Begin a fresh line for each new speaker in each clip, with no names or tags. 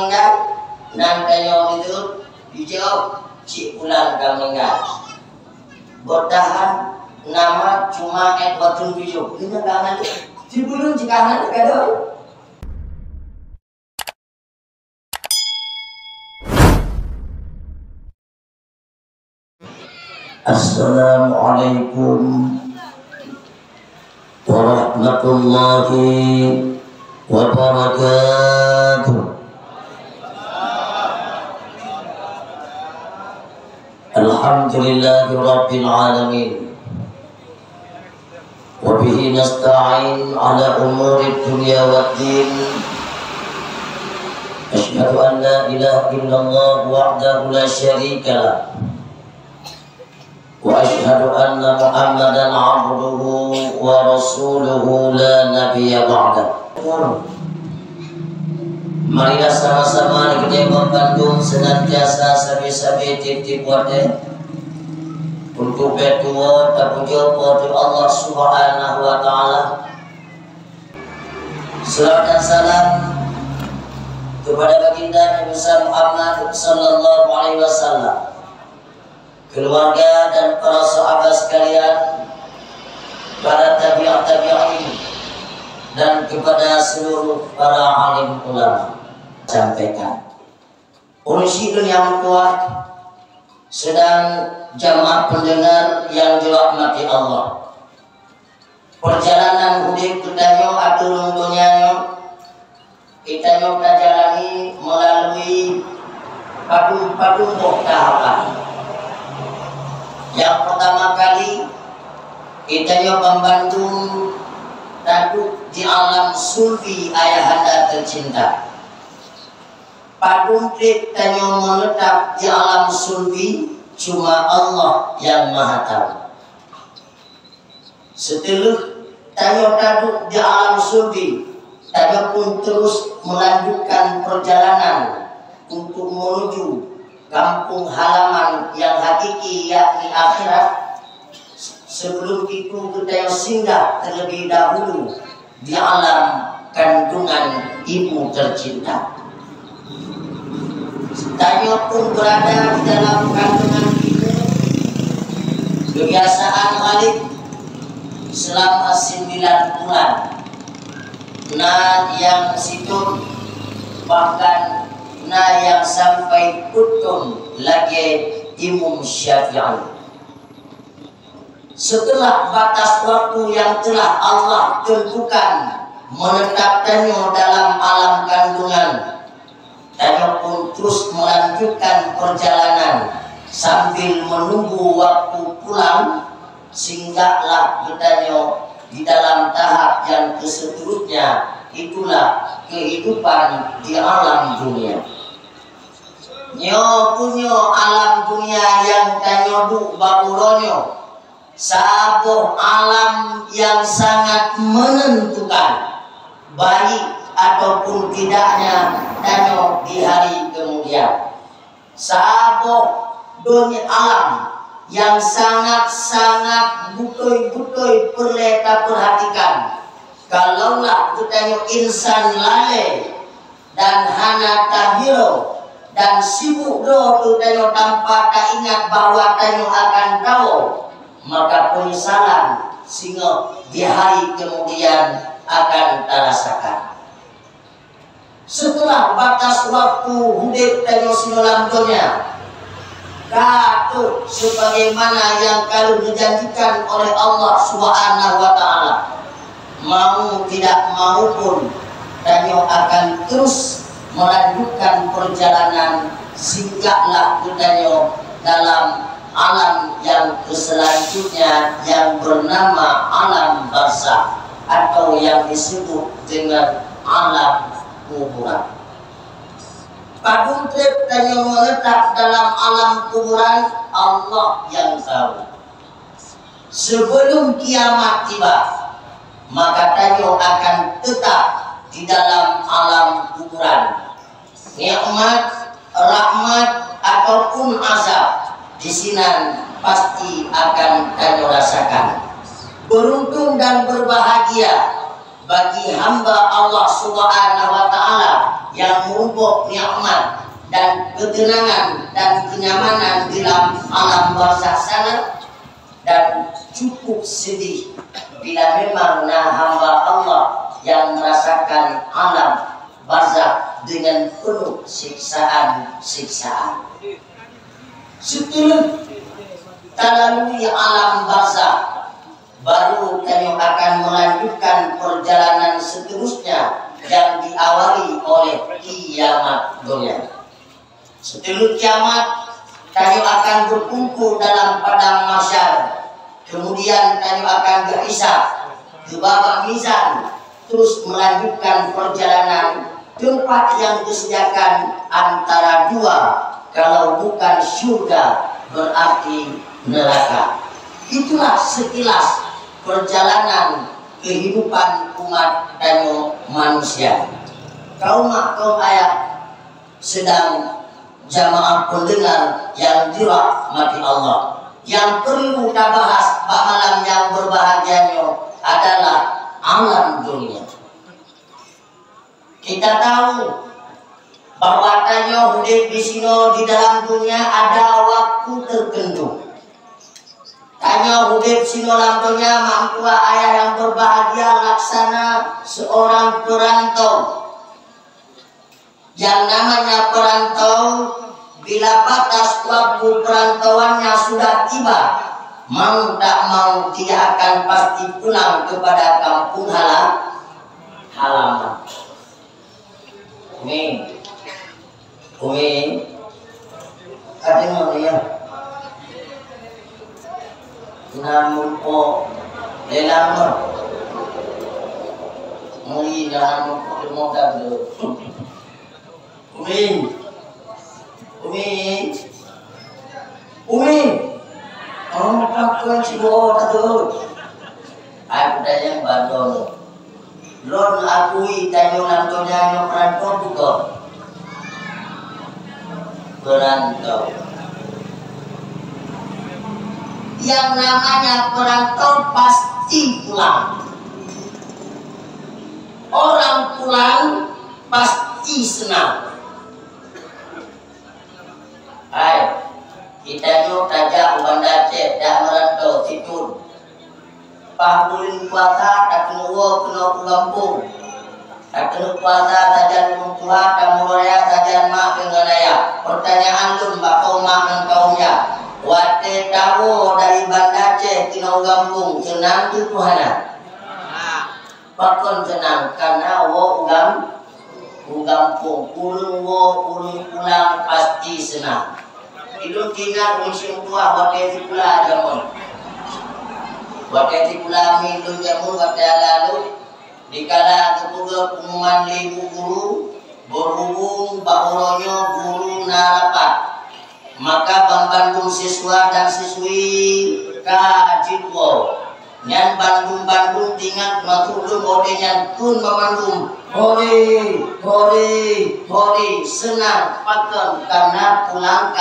meninggal nan tanyo itu dijawab cik bulan kang meninggal bertahan nama cuma batun video ini kangen si bulan jika anak kado. Assalamualaikum warahmatullahi wabarakatuh. Alhamdulillahi rabbil alamin. Wa bihi nasta'in ala umuri dunya waddin. Asyhadu an la ilaha illallah wahdahu la syarika lah. Wa asyhadu anna Muhammadan abduhu wa rasuluhu la nabiyya ba'dah. Marilah sama-sama kita membantu senantiasa sabi-sabi tip-tip wate untuk berdoa dan puja kepada Allah Subhanahu wa taala. Salam dan salam kepada baginda Nabi Muhammad sallallahu alaihi wasallam, keluarga dan para sahabat sekalian, para tabi'in dan kepada seluruh para alim ulama. Sampaikan uruskan yang kuat sedang jamaah pendengar yang dirahmati Allah. Perjalanan hidup kita aturung dunia kita jalani melalui padung tahapan. Yang pertama kali kita membantu taduk di alam sulbi ayahanda tercinta. Padung kita menetap di alam sulbi cuma Allah yang maha tahu. Setelah tanya taduk di alam sulbi, tanya pun terus melanjutkan perjalanan untuk menuju kampung halaman yang hakiki yakni akhirat. Sebelum itu kita singgah terlebih dahulu di alam kandungan ibu tercinta. Tanya pun berada di dalam kandungan ibu, kebiasaan Khalid selama 9 bulan. Nah yang situ bahkan nah yang sampai kutun lagi Imam Syafi'i. Setelah batas waktu yang telah Allah tentukan menetapkannya dalam alam kandungan, tanya pun terus melanjutkan perjalanan sambil menunggu waktu pulang, singgahlah bertanya di dalam tahap yang seterusnya, itulah kehidupan di alam dunia. Nyo punya alam dunia yang tanyoduk baburonyo, sabuh alam yang sangat menentukan baik ataupun tidaknya tanyo di hari kemudian. Sabuh dunia alam yang sangat-sangat butoi-butoi perleta perhatikan. Kalaulah kita insan lale dan hana tahiro dan sibuk doa kita tanpa tak ingat bahwa kita akan tahu, maka penyesalan sehingga di hari kemudian akan terasakan. Setelah batas waktu hidup kita dalam dunia, katu sebagaimana yang kalau dijanjikan oleh Allah Subhanahu wa taala, mau tidak mau pun tanyo akan terus melanjutkan perjalanan singgahlah tanyo dalam alam yang selanjutnya yang bernama alam barzakh atau yang disebut dengan alam kuburan. Padung trip tanyo menetap dalam alam kuburan, Allah yang tahu. Sebelum kiamat tiba, maka tanyo akan tetap di dalam alam kuburan. Nikmat, rahmat ataupun azab di sini pasti akan tanyo rasakan. Beruntung dan berbahagia bagi hamba Allah Subhanahu wa Ta'ala yang merumpuk nikmat dan ketenangan dan kenyamanan di dalam alam barzakh sana, dan cukup sedih bila memang hamba Allah yang merasakan alam barzakh dengan penuh siksaan. Setelah terlalui alam barzakh, baru kami akan melanjutkan perjalanan seterusnya yang diawali oleh kiamat dunia. Setelah kiamat, kami akan berkumpul dalam padang mahsyar. Kemudian kami akan berhisab ke babak mizan, terus melanjutkan perjalanan tempat yang disediakan antara dua, kalau bukan surga berarti neraka. Itulah sekilas perjalanan kehidupan umat dan manusia. Kaum ayat sedang jamaah pendengar yang dirahmati Allah, yang perlu kita bahas pada malam yang berbahagianya adalah alam dunia. Kita tahu bahwa tanya hidup di sini di dalam dunia ada waktu tertentu. Tanya hidup sini dalam dunia mamtua ayah yang berbahagia laksana seorang perantau. Yang namanya perantau, bila batas waktu perantauannya sudah tiba, mau tak mau dia akan pasti pulang kepada kampung halaman. Umi, kadang ya, namun lelang mui dalam modal dulu. Umi, oh takkan cibo takut. Aku tanya badon, lon akui tanya nantonya yang perantau bukan. Perantau, yang namanya perantau pasti pulang. Orang pulang pasti senang. Hai, kita nyok tajak ubanda cek dak merantau situ. Pahulin puasa tak kena kampung. Tak kena puasa saja belum Tuhan kamu raya saja mak dengan ayah. Pertanyaan lu mbak kau mak dan kaumnya. Wate tahu dari Banda Aceh kena kampung senang tu Tuhan. Pakon senang karena kampung urung pulang pasti senang. Itu tinggal musim tua wate pula jamun. Wate pula minum jamun wate lalu. Dikala ketuga pengumuman ibu guru berhubung bahulonyo guru narapat, maka Bandung siswa dan siswi kajitwo nyan Bandung tinggal makulun odenya kun memandung hore senang pakai karena pulang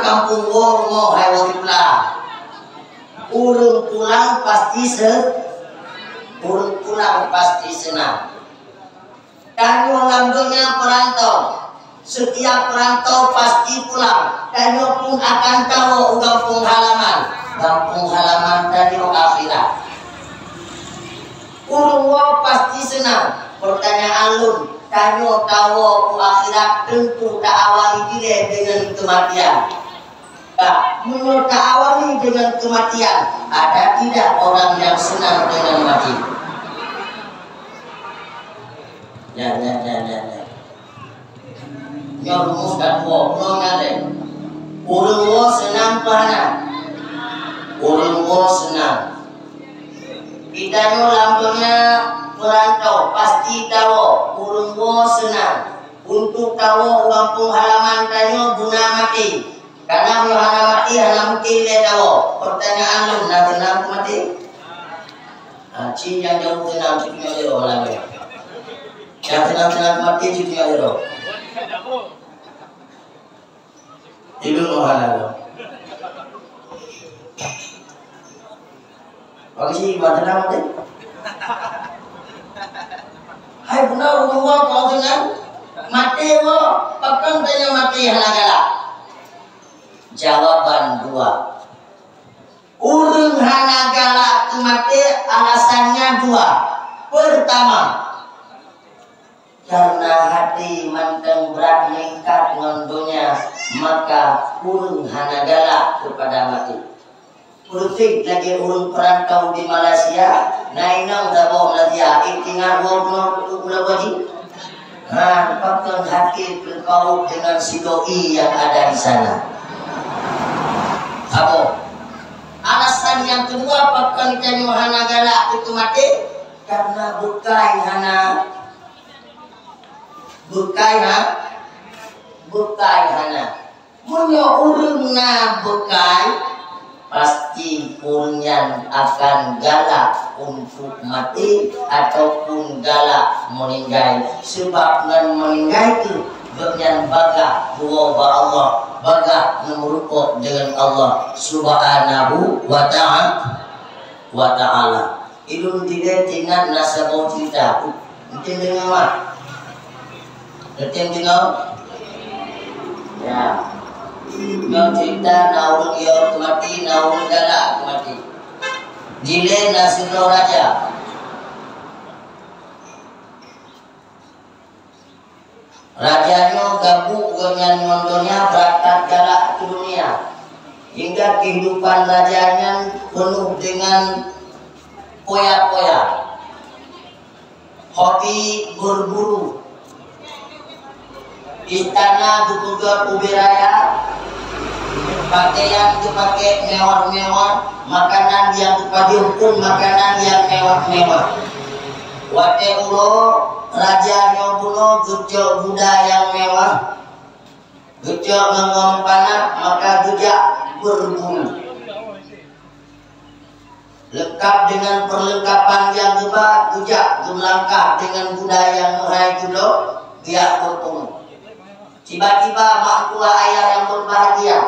kampung wo hayo pulang urung pulang pasti pulang pasti senang. Kanyo lambungnya perantau, setiap perantau pasti pulang. Kanyo pun akan tahu kampung halaman kanyo akhirat. Urung pasti senang. Pertanyaan lun, kanyo tahu akhirat tentu tak awali diri dengan kematian. Menurut awali dengan kematian, ada tidak orang yang senang dengan mati? Ya. Ya rumus dan ngale. Urung senang pana. Urung senang. Kita lambungnya perantau pasti tahu urung senang. Untuk tahu kampung halaman kanyo guna mati. Karena hana mati dia tahu. Pertanyaan lu nak tenang mati? Cing yang jauh tenang citunya jero lagi. Yang tenang mati citunya jero. Ibu mohon Bagi si tenang mati? Hai benar gua kau dengan mati wo, pakai tanya mati hanagala. Jawaban dua. Urung hanagala tu mati alasannya dua. Pertama, karena hati manteng berat meningkat ngondonya, maka urung hanagala kepada mati. Politik lagi urung perantau di Malaysia, nainang dabo nadia itingar wong ulah wajib. Nah, pakai hati berkau dengan si doi yang ada di sana. Apa? Alasan yang kedua pakai tanya hanagala itu mati karena bukai hana munyo urung na bukai pasti punyan akan galak untuk mati ataupun galak meninggal. Sebab nan meninggal itu benyan baga dua ba Allah, baga merupa dengan Allah subhanahu wa ta'ala. Ilun tidak tinggal nasabau cerita mungkin dengan apa? Ngerti dengar? Ya. Yang cerita naurun ia mati, naurun galak mati. Jile nasibro raja. Rajanya gabung dengan mondonya berangkat galak ke dunia. Hingga kehidupan rajanya penuh dengan poya-poya. Hobi berburu. Istana dipugar ubi raya, pakaian dipakai mewah-mewah, makanan yang dipakai pun makanan yang mewah-mewah. Wate ulo raja nyobuno gejok Buddha yang mewah, gejok ngomong panah maka gejak berbulu. Lengkap dengan perlengkapan yang hebat, gejak gemlangkah dengan Buddha yang muhai julo, dia bertemu. Tiba-tiba mak tua ayah yang berbahagia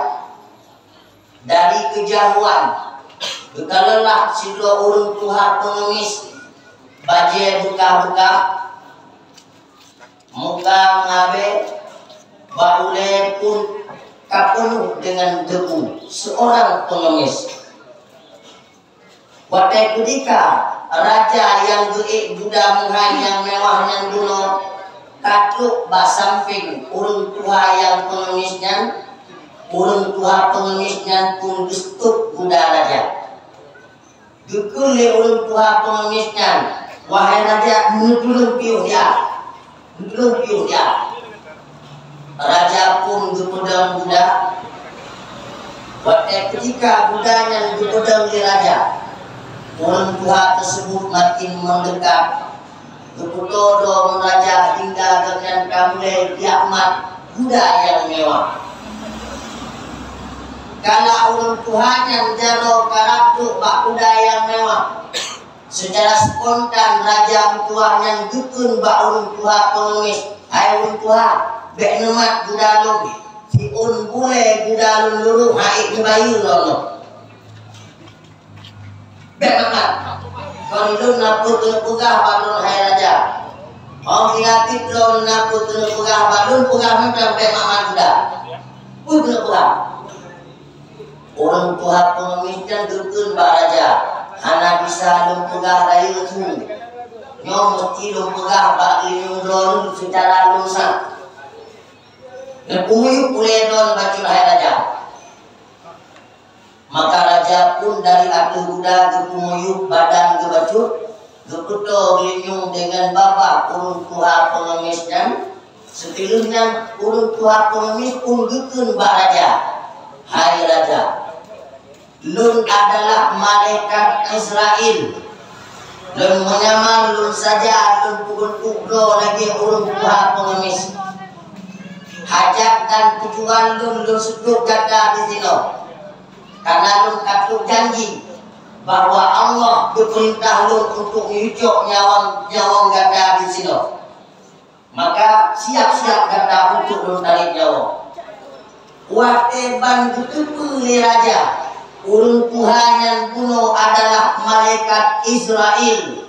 dari kejauhan kekalelah si dua urung tuha pengemis baje buka-buka muka ngabe baule pun kapenuh dengan debu seorang pengemis. Watai ketika raja yang geik Buddha muhai yang mewah yang dulu katuk basamping urung tuha yang pengemisnya, urung tuha pengemisnya pun gestup Buddha raja. Dukul le urung tuha pengemisnya, wahai raja menutulung piuh dia, menutulung piuh dia. Raja pun gepedang Buddha. Waktu ketika Buddha yang gepedang di raja, urung tuha tersebut makin mendekat. Keputodo raja hingga dengan kamle kiamat Buddha yang mewah. Kalau ulun Tuhan yang jaro karakter Pak Buddha yang mewah, secara spontan raja Tuhan yang dukun Pak ulun Tuhan pengemis. Hai ulun Tuhan, bek nemat Buddha lung, si un bule Buddha lung luru haik bayu lono. Bek nemat. Kalau itu naput pegah balun hai raja. Orang kreatif lo naput pegah balun pegah macam bek maman Buddha. Pun pegah. Orang Tuhan pengemisnya dukun Pak Raja. Hana bisa lum pegah rayu tu. Nyom mesti lum pegah Pak Lindung Don secara lusa. Nepuyuk boleh don bacul hai raja. Maka raja pun dari atu Buddha gepumuyuk badan gebacut, geputo gelinyung dengan bapa urung tuha pengemisnya. Setelahnya urung tuha pengemis pun gekun Pak Raja. Hai raja, lun adalah malaikat Israel. Lun menyamar lun saja lun pukul ukro lagi urung tuha pengemis. Hajat dan tujuan lun seduk gada di sini. Karena lun katuk janji bahwa Allah berperintah lun untuk nyucuk nyawang gada di sini. Maka siap-siap gada untuk lun tarik nyawa. Wateban betutu ni raja. Urung Tuhan yang kuno adalah malaikat Israel.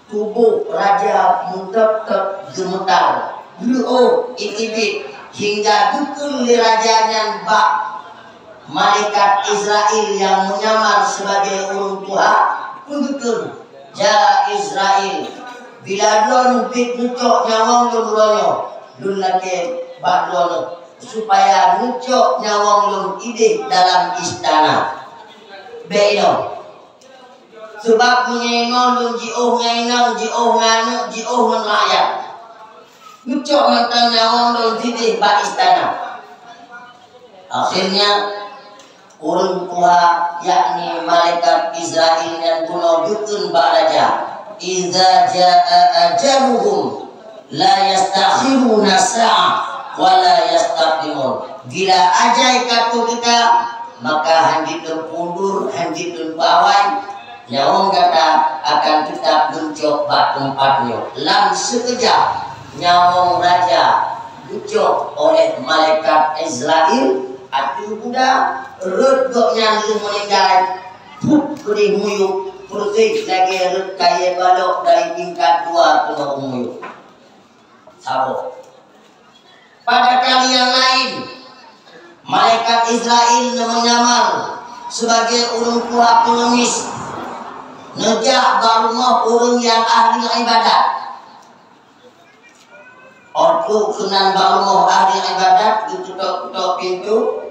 tubuh raja muntah gemetar. Itibit hingga dukun li rajanya bak malaikat Israel yang menyamar sebagai orang tua pun dukun. Ja Israel bila don bit nucok nyawang lun ronyo lun lake bak lon supaya nucok nyawang lun ide dalam istana. Beino sebab menyengon lun jioh ngainang jioh nganu jioh ngan rakyat nucok mantan nyawang lun ide bak istana. Akhirnya orang tua yakni malaikat Israel yang kuno dukun bak raja. Idza jaa ajaluhum la yastakhiruna sa'ah wa la yastaqdimun. Bila ajal katu kita maka handitun pundur handitun bawai nyawang kata akan tetap buncok bak tempatnya. Lam sekejap nyawang raja buncok oleh malaikat Israel. Atu kuda redoknya lu meninggal put kudi muyuk putih lagi red kaya balok dari tingkat 2 ke muyuk sabo. Pada kali yang lain malaikat Israel menyamar sebagai orang tua pengemis ngejak barumah orang yang ahli ibadat. Untuk sunan barumah ahli ibadat ditutup pintu.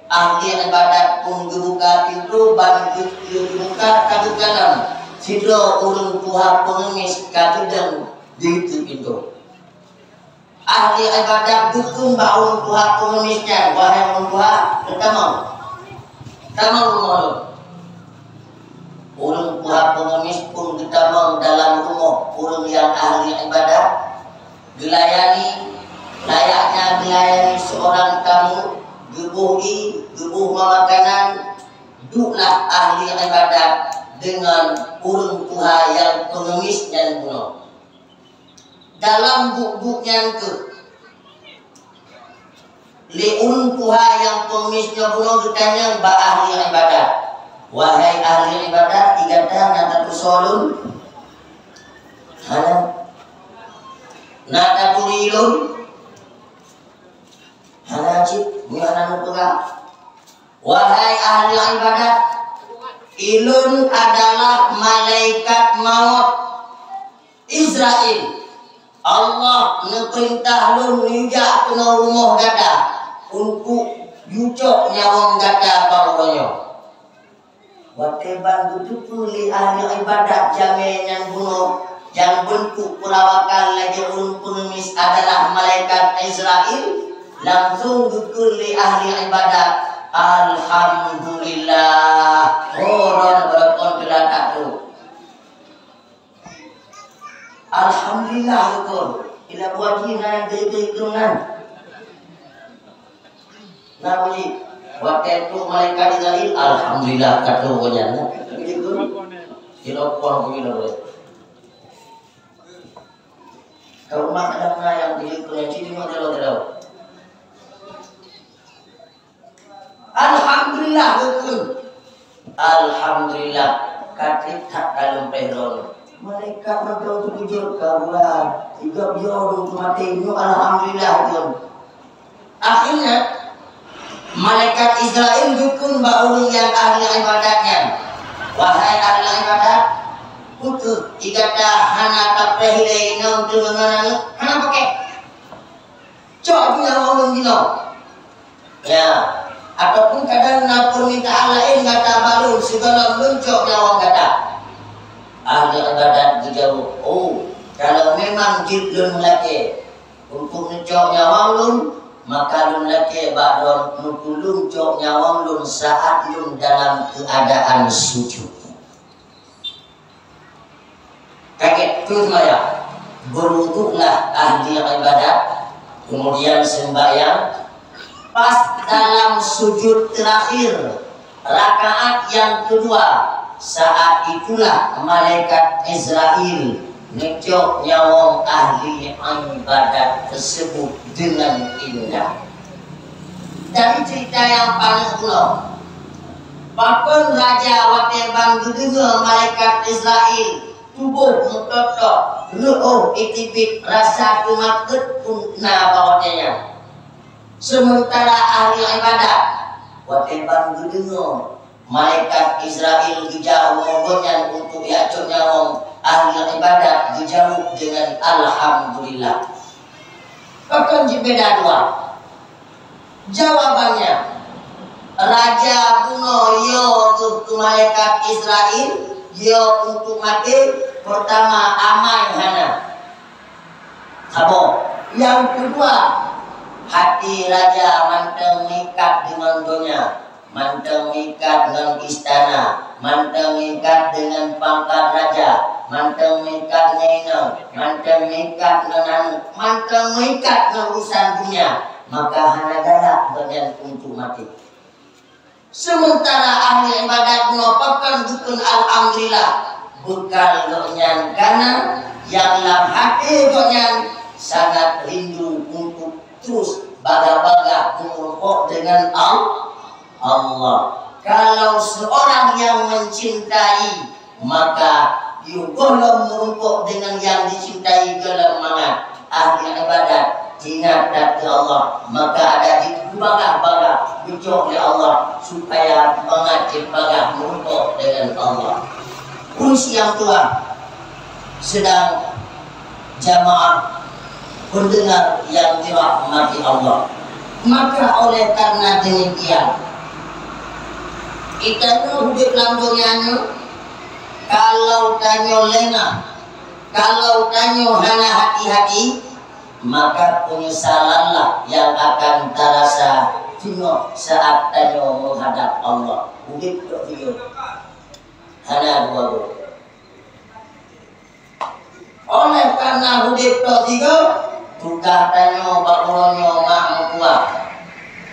Ahli ibadat pun dibuka pintu bantu dibuka kadu kanan sidro urung tuha pengemis kadu dan di pintu. Ahli ibadat dukun ba urung tuha pengemisnya wahai urung tuha tamang rumah urung tuha pengemis pun ditamang dalam rumah urung yang ahli ibadat dilayani layaknya dilayani seorang tamu. Gebuh makanan duklah ahli ibadat dengan urung tuha yang pengemis dan kuno. Dalam buk-buk yang ke li urung tuha yang pengemisnya kuno ditanya ba ahli ibadat. Wahai ahli ibadat igata nata tusolun nata turilun hanajib miana nutuga. Wahai ahli ibadat ilun adalah malaikat maut Israel. Allah neperintah lun nijak kena rumah gada untuk yucok nyawang gada bauronyo. Wateban tutupu li ahli ibadat jame yang bunuh yang bentuk perawakan lagi urun pengemis adalah malaikat Israel. Langsung dukun li ahli ibadat. Alhamdulillah. Orang berakon kelakak tu. Alhamdulillah dukun. Ila buaji naik dari kerungan. Nah buaji. Waktu itu malaikat Israel. Alhamdulillah kata buajian. Ila puan begini boleh. Kalau mak ada yang di kerungan sini mau terlalu. Alhamdulillah dukun. Alhamdulillah katrik tak dalam peron. Mereka mentau tu bujur kabulan. Tiga biar untuk mati itu alhamdulillah dukun. Akhirnya malaikat Israel dukun bauri yang ahli ibadatnya. Wahai ahli ibadat, untuk igata hana kapehile ina untuk mengenal hana pakai. Cok punya orang gino. Ya. Ataupun kadang na permintaan lain kata baru segala mencok nyawang kata ahli ibadat dijawab. Oh, kalau memang jidlun laki untuk mencok nyawang lun maka lun laki badon nutulung cok nyawang lun saat lun dalam keadaan sujud. Kaget tu maya berwuduklah ahli ibadat kemudian sembahyang. Pas dalam sujud terakhir rakaat yang kedua saat itulah malaikat Israel ngecok nyawang ahli ibadat tersebut dengan indah. Dari cerita yang paling ulang bahkan Raja Wateban Gedega malaikat Israel tubuh mutotok lu'uh itibit rasa kumakut punna bawatnya. Sementara ahli ibadat wateban gedengo malaikat Israel dijauh mogonyan untuk yacun nyawang ahli ibadat dijauh dengan alhamdulillah. Bahkan beda dua jawabannya. Raja kuno yo untuk malaikat Israel yo untuk mati pertama aman hana sabo. Yang kedua hati raja manteng mikat dengan dunia, manteng mikat dengan istana, manteng mikat dengan pangkat raja, manteng mikat dengan manteng mikat dengan manteng mikat dengan urusan dunia, maka hana galak dengan untuk mati. Sementara ahli ibadat melupakan dukun alhamdulillah bekal donyan karena yang dalam hati donyan sangat rindu untuk terus baga-baga merumpuk dengan Allah. Kalau seorang yang mencintai maka yugolong merumpuk dengan yang dicintai gelemangan ahli ibadat. Ingat dari Allah, maka ada di baga-baga dicok oleh Allah supaya mengajib baga merumpuk dengan Allah. Kunci yang tua sedang jamaah pendengar yang dirahmati Allah. Maka oleh karena demikian kita hidup dalam dunia kalau tanyo lengah, kalau tanyo hana hati-hati, maka penyesalanlah yang akan terasa tino saat tanyo menghadap Allah. Hidup video hana dua. Oleh karena hidup tiga tukah tanyo bakuronyo ma'mukwa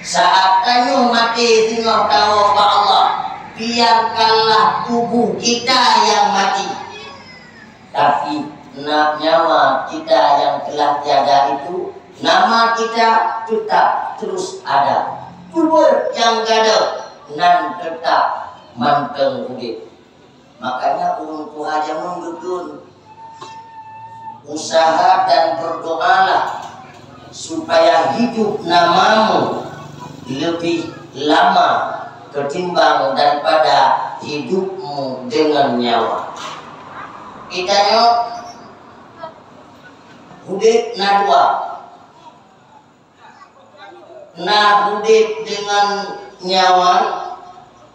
saat tanyo mati tino tahu ke Allah, biarkanlah tubuh kita yang mati, tapi nyawa kita yang telah tiada itu, nama kita tetap terus ada. Tubuh yang gada nan tetap manteng hidup. Makanya ulun Tuhan yang mendukun usaha dan berdoalah supaya hidup namamu lebih lama ketimbang daripada hidupmu dengan nyawa. Kita nyok hudip na dua, na hudip dengan nyawa.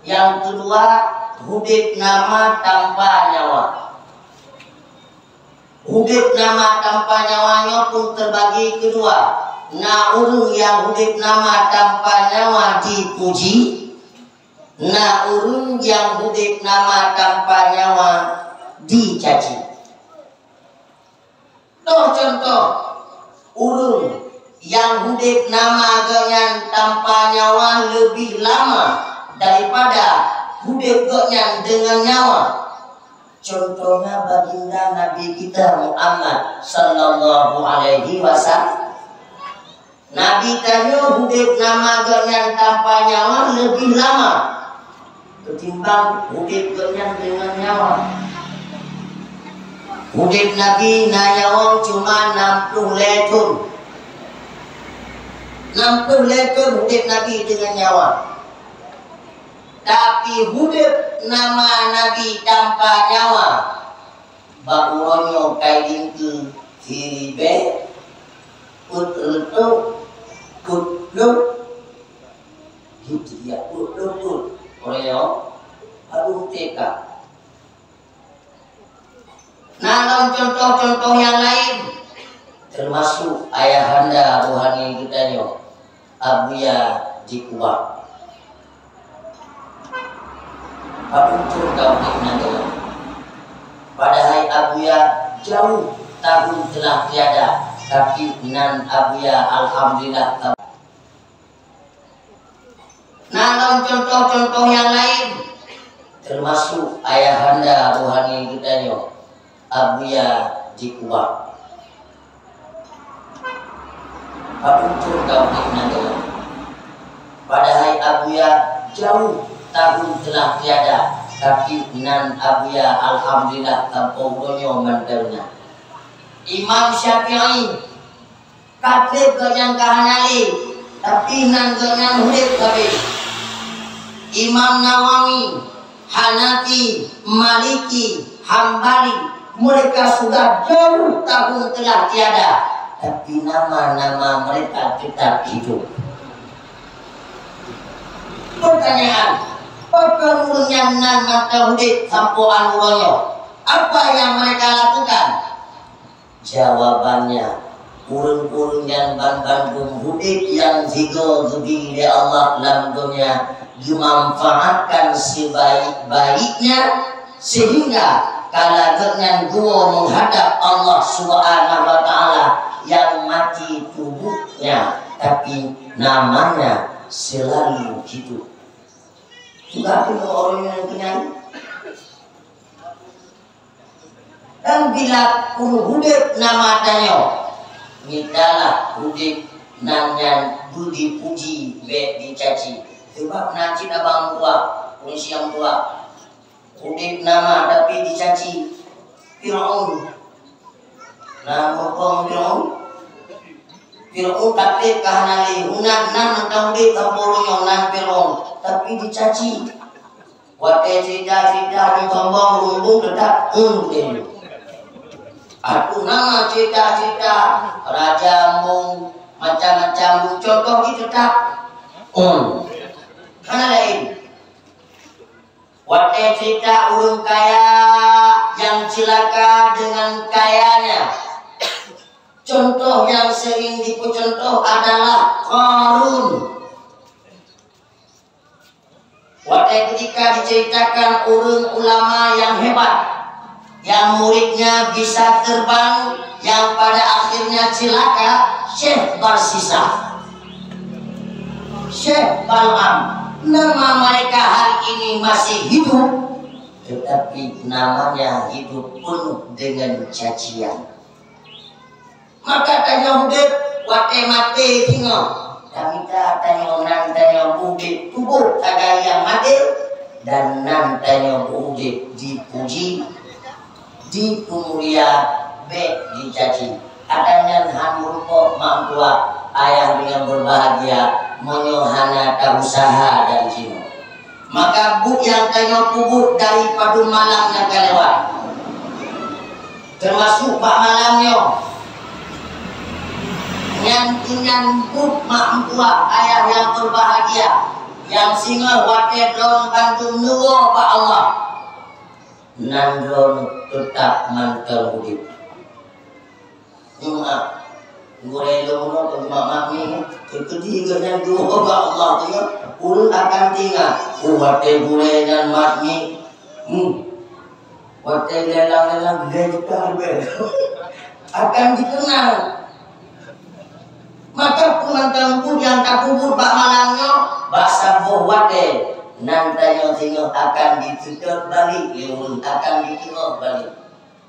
Yang kedua hudip nama tanpa nyawa. Hudip nama tanpa nyawanya pun terbagi kedua. Na urung yang hudip nama tanpa nyawa dipuji, na urung yang hudip nama tanpa nyawa dicaci. Contoh urung yang hidup nama ganyan tanpa nyawa lebih lama daripada hidup ganyan dengan nyawa. Contohnya baginda Nabi kita Muhammad sallallahu alaihi wasallam. Nabi tanya hidup nama ganyan tanpa nyawa lebih lama ketimbang hidup ganyan dengan nyawa. Hudip Nabi nanyawang cuma 60 letun. 60 letun hudip Nabi dengan nyawa. Tapi hudip nama Nabi tanpa nyawa, bakuronyo kailin ke siribe, utletuk, kutluk, gitu ya, kutluk, koreyo, aduh teka. Nah, dalam contoh-contoh yang lain termasuk ayahanda rohani kita nyo Abuya di Kubah. Papuncur daunnya nanya. Padahal Abuya jauh tahun telah tiada, tapi nan Abuya alhamdulillah. Nah, dalam contoh-contoh yang lain termasuk ayahanda rohani kita nyo Abuya di Kubah. Papuncur daunnya nanya. Padahal Abuya jauh tahun telah tiada, tapi nan abuya alhamdulillah tampogonyo mantelna. Imam Syafi'i katib ganyan kahanali tapi nan ganyan hurip kabeh. Imam Nawawi, Hanafi, Maliki, Hambali, mereka sudah jauh tahun telah tiada, tapi nama-nama mereka tetap hidup. Pertanyaan, pekerunnya nan matahudit sampuan uronyo, apa yang mereka lakukan? Jawabannya, urun-urun yang Bandung hudit yang zigo zubi oleh Allah dalam dunia dimanfaatkan sebaik-baiknya sehingga kala dengan gua menghadap Allah Subhanahu wa taala yang mati tubuhnya tapi namanya selalu hidup. Juga ada orang yang kenyang. Dan bila pun hudip nama tanyo, midalah hudip nanyan budi puji be dicaci. Sebab nanti abang tua, pun siang tua, hudip nama tapi dicaci. Firaun, nama kong Firaun. Firaun katib kahanali, unan nan hudip tamporonyo nan Firaun. Tapi dicaci. Wate cerita-cerita sombong rumbung tetap dulu. Aku nama cerita-cerita raja mung macam-macam contoh itu tetap karena lain. Wate cerita urung kaya yang celaka dengan kayanya. Contoh yang sering dicontoh adalah Qarun. Waktu ketika diceritakan urun ulama yang hebat, yang muridnya bisa terbang, yang pada akhirnya celaka, Syekh Barsisa, Syekh Bal'am. Nama mereka hari ini masih hidup, tetapi namanya hidup penuh dengan cacian. Maka tanya hudip, waktu mati tinggal. Kami tanya nan tanya hudip tubuh ada yang mati dan nan tanya hudip dipuji, dipemulia, dicaci. Adanya hamurko mamtua ayah dengan berbahagia menyohana usaha dari sini. Maka bu yang tanya kubur dari padu malamnya kelewat, termasuk pak malamnya. Yang menyambut mamtua ayah yang berbahagia yang singa wate drone Bandung nuwo pak Allah nan drone tetap mantel hudip cuma gure lono ke mami ketiga yang dua pak Allah ya urun akan tinggal wate gure dan mami wate lelang-lelang gede akan dikenal. Maka pumantan pun yang takubur bak malamnya bahasa bohwate nantanya tinggal akan ditutup balik leun akan ditinggal balik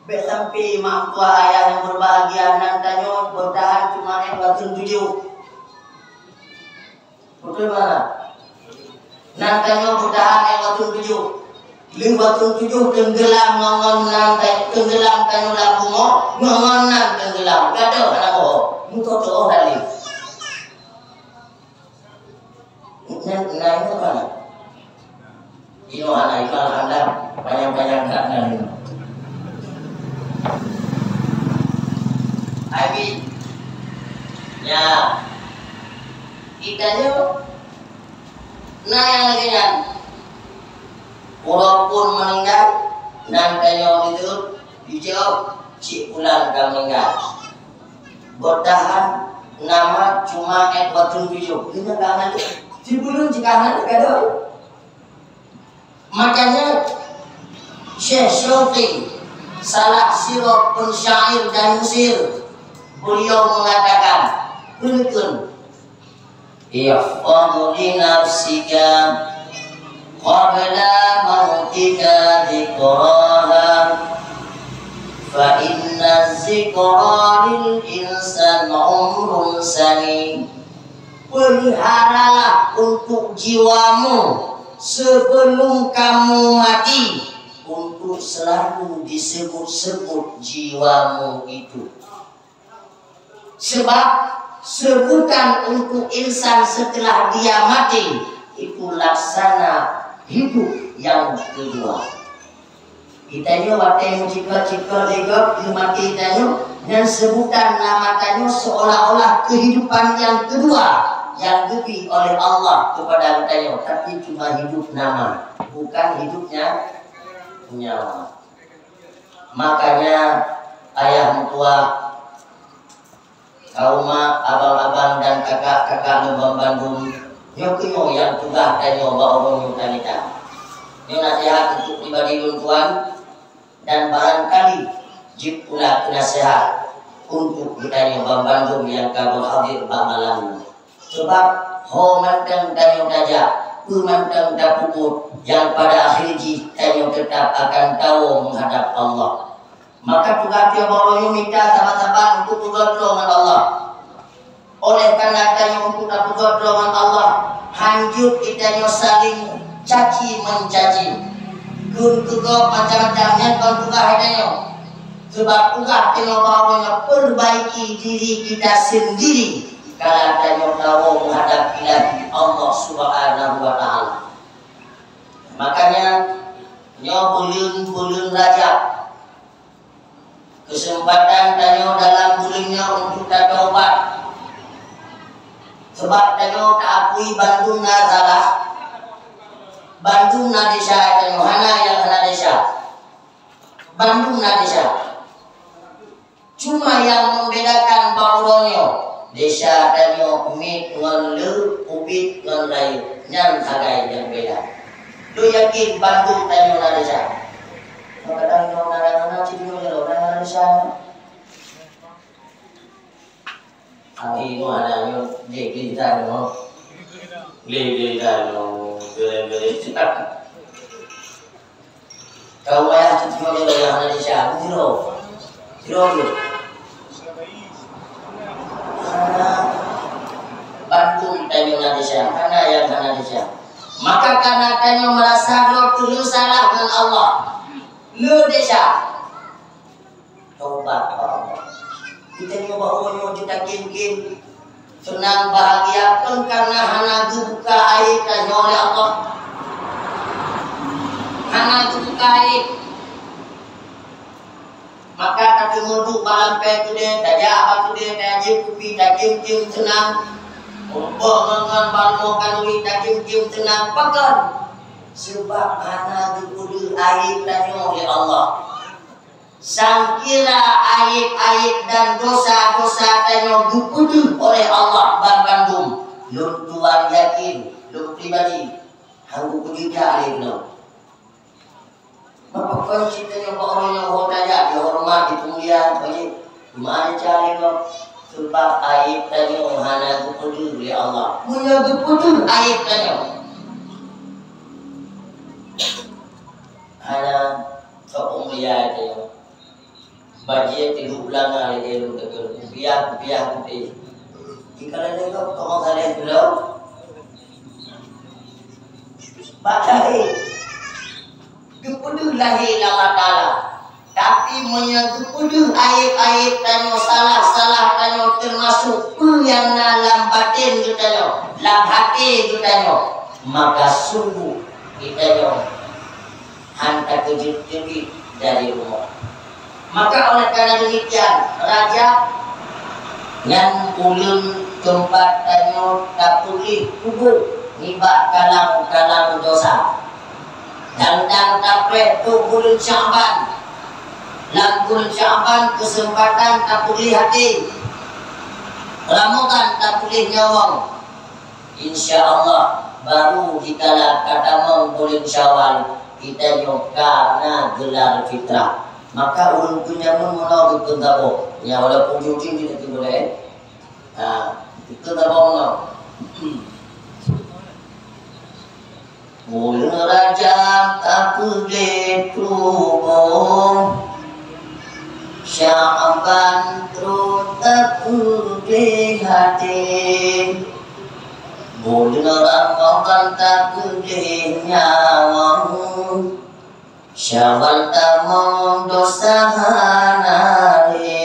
sampai mampu ayah yang berbahagia nantanya bertahan cuma batun 7 betul mana nantanya bertahan batun 7 ling batun 7 tenggelam ngongon nantai tenggelam tanu lambungo ngongon nan tenggelam kado anak boh muto to dali. Nah itu mana? Ino anak itu alhamdulillah banyak-banyak anak ini. Abi, ya kita yuk. Nah yang lagi kan, walaupun meninggal, nantinya itu dijawab si pulang kan meninggal. Bertahan nama cuma batun 7 kita kangen dibulun jika anak kado makanya Syekh Syufi salah sirop pensyair dan musir beliau mengatakan betul ihfadhu li nafsika qabla mautika dhikraha fa inna zikra lil insan umrun sani. Peliharalah untuk jiwamu sebelum kamu mati untuk selalu disebut-sebut jiwamu itu. Sebab sebutan untuk insan setelah dia mati itu laksana hidup yang kedua. Kita ni waktu cipta-cipta legap mati kita dan sebutan nama kita seolah-olah kehidupan yang kedua yang diberi oleh Allah kepada kita, tapi cuma hidup nama, bukan hidupnya nyawa. Makanya ayah tua, kaum abang-abang dan kakak-kakak Lebam Bandung, nyokinyo yang tugas dan nyoba orang nyukanita. Ini nasihat untuk pribadi tuan dan barangkali jip pula nasihat untuk kita Lebam Bandung yang kabur hadir malam. Sebab ho manteng tanyo daja, manteng dapukut yang pada akhir tanyo tetap akan tahu menghadap Allah. Maka tugas dia baru minta sama-sama untuk berdoa dengan Allah. Oleh karena tanyo untuk berdoa dengan Allah, hancur kita saling caci mencaci. Kun tugas macam-macamnya kon tugas tanyo. Sebab tugas tanyo baru perbaiki diri kita sendiri. Kalau kita tahu menghadap ilahi Allah Subhanahu wa Ta'ala. Makanya bulan Rajab kesempatan tanyo dalam bulannya untuk taubat. Sebab tanyo tak akui Bandung na salah, Bandung na desa tanyo hana yang hana desa, Bandung na desa. Cuma yang membedakan bauronyo desa tanyo mit ngon le ubit ngon lain nyan sagai yang beda. Lu yakin Bandung tanyo na desa? Kadang nyo narang cipyo jero na desa. Ai mo ana nyo je kita no. Le no bere cetak. Kau ayah cipyo jero yang na desa, jero. Bandung tanyo na desa, hana yang hana desa. Maka karena tanyo merasa lu salah dengan Allah, lu desa taubat Allah. Kita nyoba onyo kita kim senang bahagia pun karena hana buka air tanyo oleh Allah, hana buka air. Maka kata mudu malam pe tu dia tajak apa tu dia tajim kupi tajim senang umpah ngan balmo kanui tajim senang pakan sebab ana dikudu aib tanyo oleh Allah. Sangkira aib dan dosa-dosa tanyo dikudu oleh Allah Bandung. Lu tuan yakin, lu pribadi hanggu kudu aib no. Maka kunci tanyo orang yang hodaya dihormat dimulia bagi mana cari lo sebab aib tanyo hana dikudu oleh Allah. Munya dikudu aib tanyo. Hana sok mulia tanyo. Bagi tilu bulan hari dia betul biar kupi. Jika ada kau tolong kalian dulu. Bagai Dukudu lahir nama ta'ala. Tapi menyedukudu aib-aib tanyo salah-salah tanyo termasuk yang dalam batin tanyo, dalam hati tanyo. Maka sungguh kita hantar kejut-kejut dari rumah. Maka oleh karena demikian Raja yang ulun tempat tanyo tak pulih kubur nibak kalang-kalang dosa. Dan tapre tu bulan Syaban. Dalam bulan Syaban kesempatan tak pulih hati, ramutan tak pulih nyawang. Insya Allah baru dikala kata bulan Syawal kita karena gelar fitrah. Maka ulun punya pun menolak itu tabo. Ya walaupun jujur tidak boleh. Itu tabo menolak. Bulan Rajab tak boleh turun, Syaban terus tak boleh hati. bulan Ramadan tak gede nyawamu, Syawal tamam dosa hanale,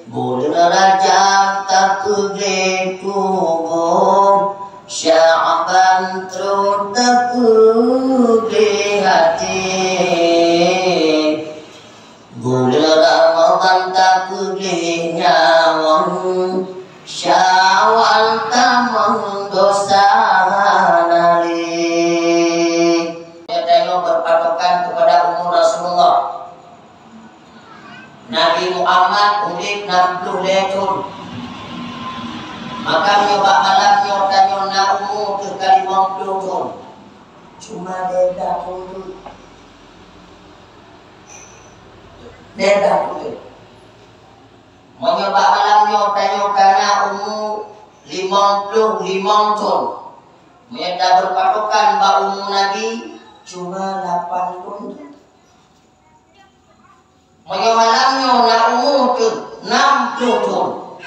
bulan Rajab tak gede tubuh, Sya'ban terus tak gede hati, bulan Ramadan tak gede nyawamu, Syawal tamam dosa hanale. Berpatokan kepada umur Rasulullah. Nabi Muhammad hidup 60 tahun. Maka nyoba malam nyotanya na umur ke 50 tahun. Cuma beda dulu. Beda dulu. Menyoba malam nyotanya karena umur 55 tahun. Mereka berpatokan bahwa umur Nabi cuma 80. Malamnya na umur ke 60 tahun.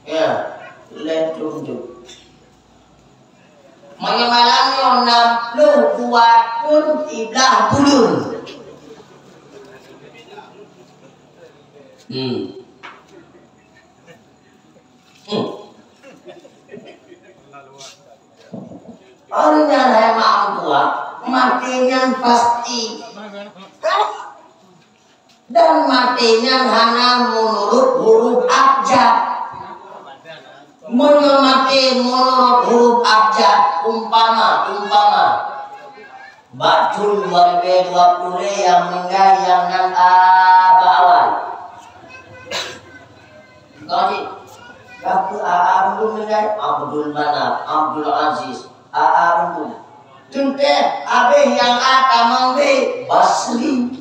Ya, lentung tu. Malamnya 62 pun 13 bulan. Orangnya saya maaf tua, matinya pasti, dan matinya hanya menurut huruf abjad. Mati menurut huruf abjad, umpama Batul warga 20 yang meninggal yang nan awal. Kali aku Abdul meninggal, Abdul Manaf, Abdul Aziz, Abdul. Tunte abe yang tamang be Basri.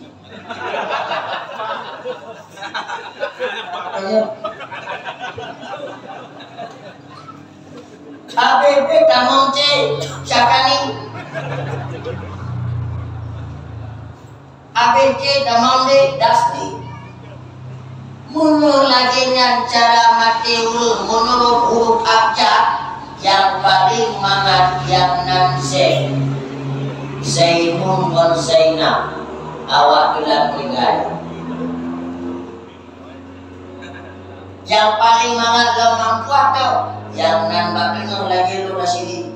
Abe be tamang ce Syakani. Abe ce tamang be Dasri. Munur lagi yang cara mati menurut huruf abjad. Yang paling mangat yang nanse Zainun wan Zainab awak gelap meninggal. Yang paling mangat lemah kuat tau yang nan bakino lagi lu nasidi.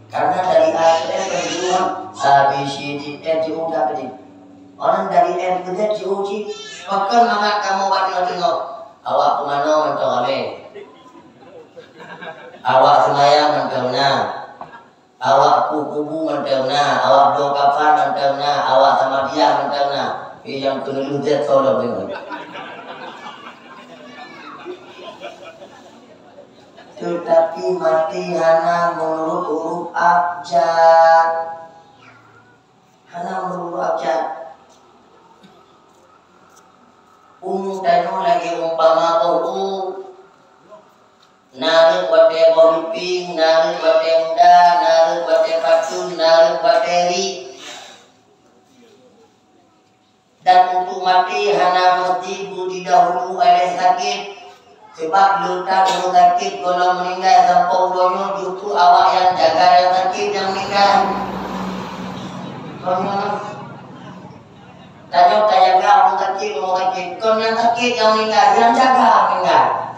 Karena dari ayat berjuang ABCD diudah tadi. Orang dari ayat gede diuji bahkan mangat kamu bakino tengok awak kemana mentong ame. Awak semayang menterna, awak kubu menterna, awak doa kafan menterna, awak sama dia menterna. Yang kena ludet tolong dengar. Tetapi mati hana menurut huruf abjad, hana menurut abjad. Tanya lagi umpama bau. Narik bate boliping, narik bate muda, narik bate pacun, narik bateri. Dan untuk mati hana mesti budi dahulu oleh sakit. Sebab luka dulu sakit kalau meninggal sampai ulonyo justru awak yang jaga yang sakit yang meninggal. Tanya jaga orang sakit, kalau yang sakit yang meninggal, yang jaga meninggal.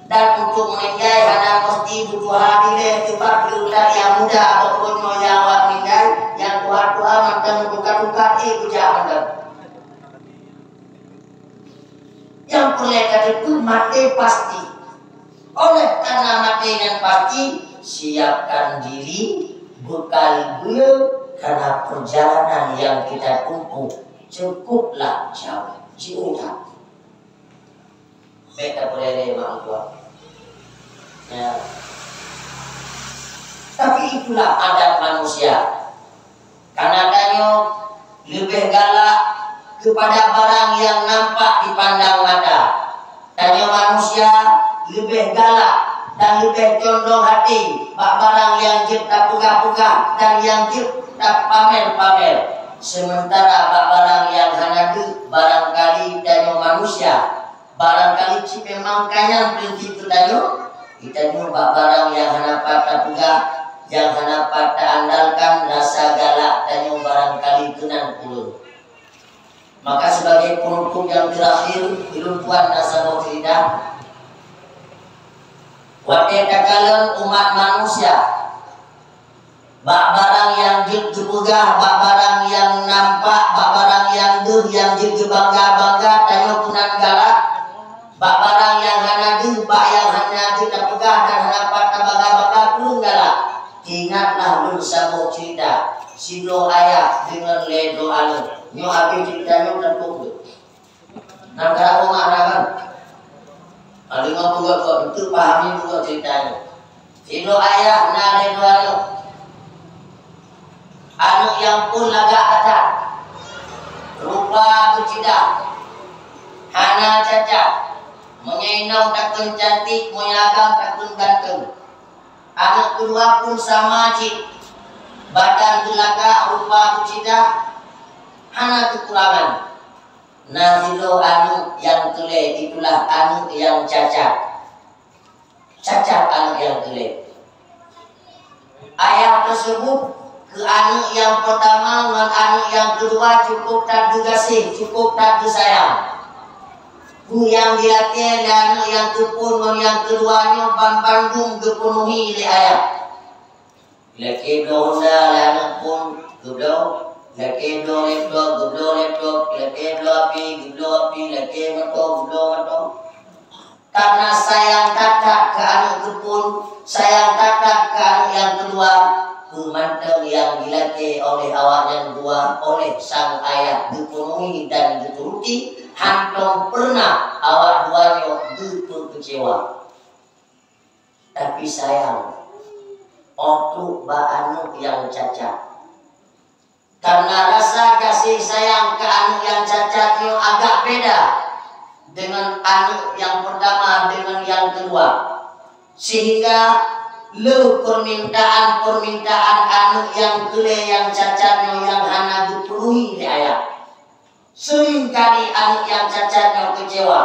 Dan untuk meninggal hanya mesti butuh hadir sebab luka yang muda ataupun yang awak meninggal yang tua-tua mantan tukar-tukar itu jangan. Yang boleh kata mati pasti. Oleh karena mati yang pasti, siapkan diri bekal dulu karena perjalanan yang kita tempuh cukuplah jauh. Beta boleh memang tua. Ya. Tapi itulah adat manusia. Karena adanya lebih galak kepada barang yang nampak dipandang mata. Tanya manusia lebih galak dan lebih condong hati barang yang kita puga-puga dan yang kita pamer-pamer. Sementara barang yang hanya itu barangkali tanya manusia barangkali ci memang kaya prinsip tayo kita nyoba barang yang hana patah pegah, yang hana patah andalkan rasa galak tayo barangkali kenan puluh. Maka sebagai penutup yang terakhir ilmuwan nasabah cerita watetakalen umat manusia bak barang yang jepegah, bak barang yang nampak, bak barang yang yang bangga-bangga tayo kunan galak, bak barang yang hana bak yang hana kita pegah dan hana patah bangga-bangga pun galak. Ingatlah lu sabuk cerita silo ayah dengan ledo anu nyo abi ceritanya tertutup nangkara rumah kan paling aku kok itu pahami juga ceritanya silo ayah na ledo anu yang pun laga atas rupa bercidak hana cacat menyenau takun cantik menyagam takun ganteng anak kedua pun sama cik badan belaka rupa bercidak hana kekurangan. Nazilo anu yang tele itulah anu yang cacat. Cacat anu yang tele. Ayat tersebut ke anu yang pertama dengan anu yang kedua cukup tak digasih, cukup tak disayang. Bu yang dilatih anu yang kepun yang keduanya Bandung dipenuhi oleh ayat. Laki blonda lana pun gublo. Laki blo laptop, gublo laptop, laki blo api, laki motor, gublo motor. Karena sayang kakak ke anak kepun, sayang kakak ke anak yang kedua, kumanteng yang dilatih oleh awak yang dua, oleh sang ayah dipenuhi dan dituruti, hampir pernah awak duanya kecewa. Tapi sayang, untuk anu yang cacat. Karena rasa kasih sayang ke anu yang cacatnya agak beda dengan anu yang pertama dengan yang kedua, sehingga permintaan anu yang kele yang cacatnya yang hana dipenuhi di ayat. Seringkali anu yang cacatnya kecewa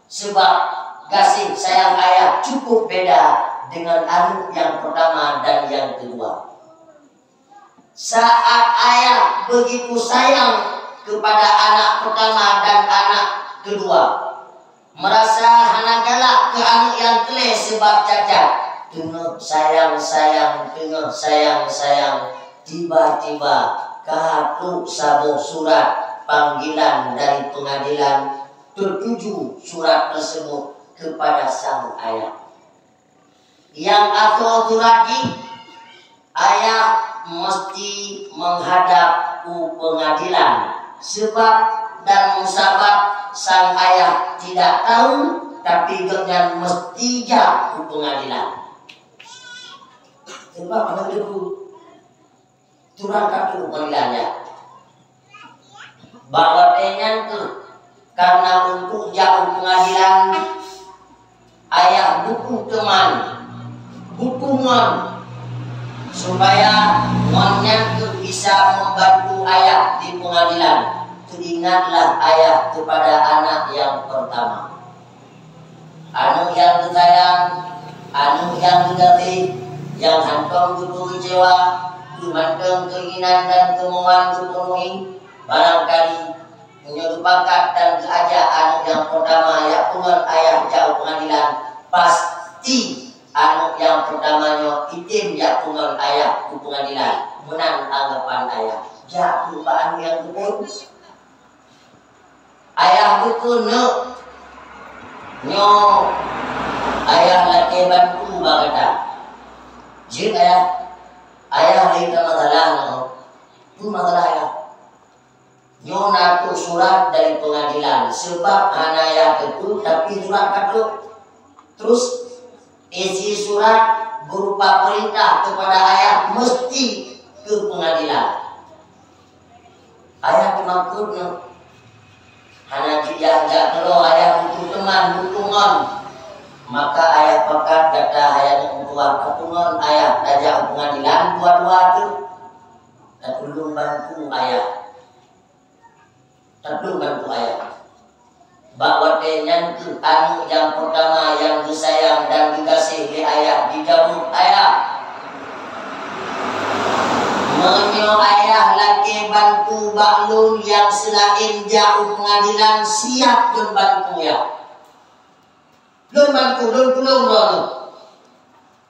sebab kasih sayang ayah cukup beda dengan anu yang pertama dan yang kedua. Saat ayah begitu sayang kepada anak pertama dan anak kedua, merasa hana galak ke anu yang kele sebab cacat, tengok sayang, tengok sayang, tiba-tiba kahatu sabuh surat panggilan dari pengadilan tertuju surat tersebut kepada sang ayah. Yang aku lagi ayah mesti menghadap ke pengadilan sebab dan musabab sang ayah tidak tahu tapi dengan mesti jah ke pengadilan sebab anak itu turunkan ke pengadilannya bahwa dengan tu karena untuk jauh pengadilan ayah butuh teman supaya monnya bisa membantu ayah di pengadilan. Teringatlah ayah kepada anak yang pertama, anu yang disayang, anu yang dilatih, yang hantam kecewa, dimanteng keinginan dan kemauan dipenuhi, barangkali menyerupakan dan diajak anak yang pertama ya Tuhan ayah jauh pengadilan pasti anu yang pertamanya itim ya Tuhan ayah ke pengadilan menang anggapan ayah jatuh baan yang kebun ayah itu nyo ayah laki bantu bagata jin ayah itu masalah itu masalah ayah nyo naku surat dari pengadilan sebab anaya itu tapi surat katuk terus isi surat berupa perintah kepada ayah mesti ke pengadilan ayah kemakutnya hana jaga kalau ayah butuh teman butuh maka ayah pekat kata ayah dan tua ketungan ayah ajak pengadilan dua-dua tu dan belum bantu ayah. Bakwate nyantu anu yang pertama yang disayang dan dikasih di ayah dijawab ayah. Menyo ayah laki bantu baklun yang selain jauh pengadilan siap dan bantu ya. Lun bantu, lun tulung lun.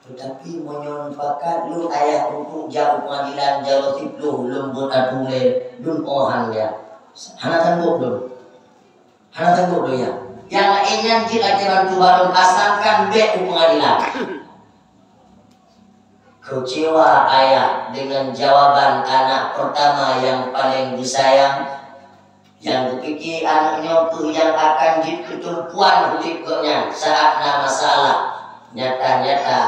Tetapi menyon pakat lun ayah untuk jauh pengadilan jauh tiplu lembut adule lun ohan ya. Hana tanggup lun. Hana tanggup lun ya. Yang lainnya jika bantu balun asalkan be pengadilan. Kecewa ayah dengan jawaban anak pertama yang paling disayang, yang dipikir anaknya tu yang akan diketumpuan hidupnya saat nama masalah. Nyata-nyata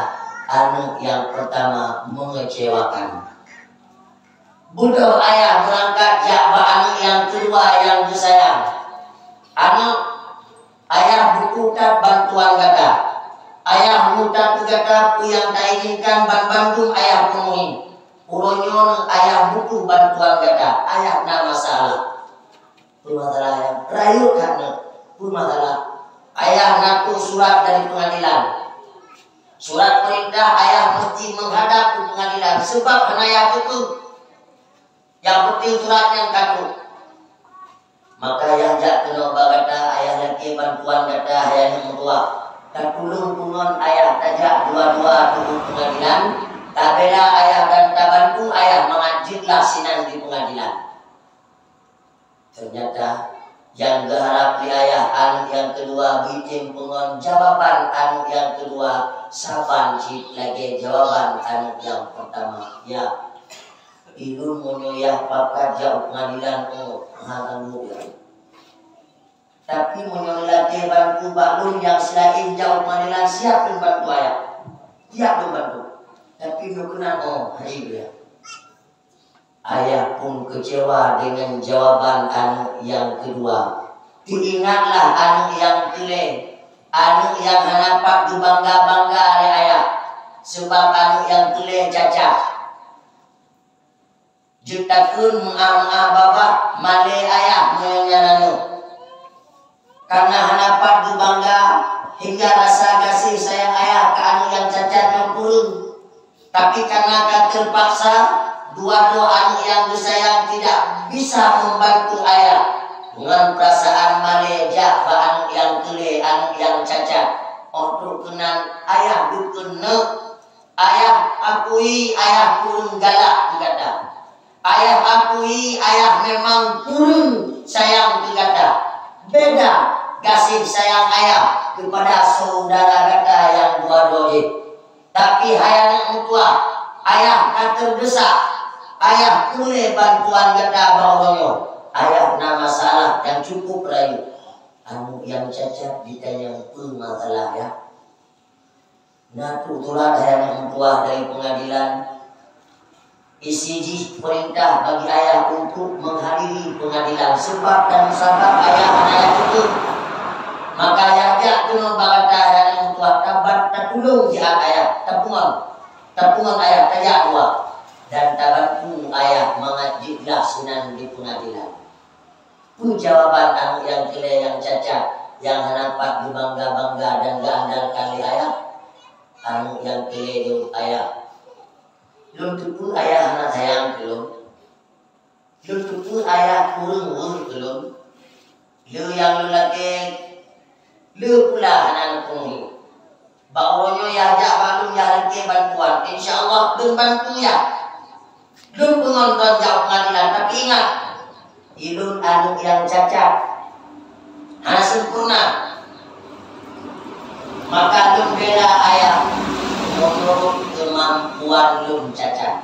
anak yang pertama mengecewakan. Bodoh ayah berangkat jabah anak yang kedua yang disayang. Anak ayah bukukan bantuan gada. Ayah muda kata yang tak inginkan Bandung ayah penuhi. Puronyon ayah butuh bantuan gada. Ayah nak masalah. Pun masalah ayah. Rayu kan pun masalah. Ayah nak surat dari pengadilan. Surat perintah ayah mesti menghadap ke pengadilan. Sebab ayah itu yang penting suratnya katu. Maka ayah jak kena bagata ayah lagi bantuan gada ayah yang tua. Dan pulung ayah tajak dua-dua turun pengadilan. Tak bela ayah dan tak bantu ayah mengajiklah sinan di pengadilan. Ternyata yang berharap di ayah anak yang kedua bikin pengon jawaban anak yang kedua saban cip lagi jawaban anak yang pertama. Ya, ilun menyoyah pakat jauh pengadilan hangan ya. Tapi menyolati bantu baklun yang selain jauh pengadilan siap membantu ayah. Siap membantu. Tapi berkenan ya. Ayah pun kecewa dengan jawaban anak yang kedua. Diingatlah anak yang kelih. Anak yang hanapak dibangga-bangga oleh ayah. Sebab anak yang kelih cacat. Jutakun mengamah bapak male ayah menyananu. Karena hanapat dibangga hingga rasa kasih sayang ayah ke anak yang cacat mempurun. Tapi karena terpaksa dua-dua anak yang disayang tidak bisa membantu ayah. Dengan perasaan maleja anak yang kelih, anak yang cacat. Untuk kenan ayah dukene. Ayah akui ayah purun galak digata. Ayah akui ayah memang purun sayang digata. Beda kasih sayang ayah kepada saudara kata yang dua-dua. Tapi ayah nak tua, ayah kan terdesak, ayah boleh bantuan kata bawahnya. Ayah nak masalah yang cukup rayu. Anu yang cacat ditanya pun masalah ya. Nah tutulah ayah nak tua dari pengadilan. ICJ perintah bagi ayah untuk menghadiri pengadilan sebab dan sebab ayah itu. Maka ayah kena bagata ayah yang tua tabat tertulung jihad ayah tapungan ayah tajak tua dan tabantu ayah mengajiklah sinan di pengadilan. Pun jawaban anak yang kelih yang cacat yang hanapat dibangga-bangga dan gak andalkan ayah. Anak yang kelih itu ayah. Lun tupu ayah anak sayang belum. Lun tupu ayah kurung belum. Lu yang lu lagi, lu pula anak penghulu. Baunya ya ajak balun ya lagi bantuan. Insya Allah lu bantu ya. Lu penonton jauh pengadilan tapi ingat, ilun anak yang cacat, hanya sempurna. Maka lu bela ayah. Menurut kemampuan lum cacat.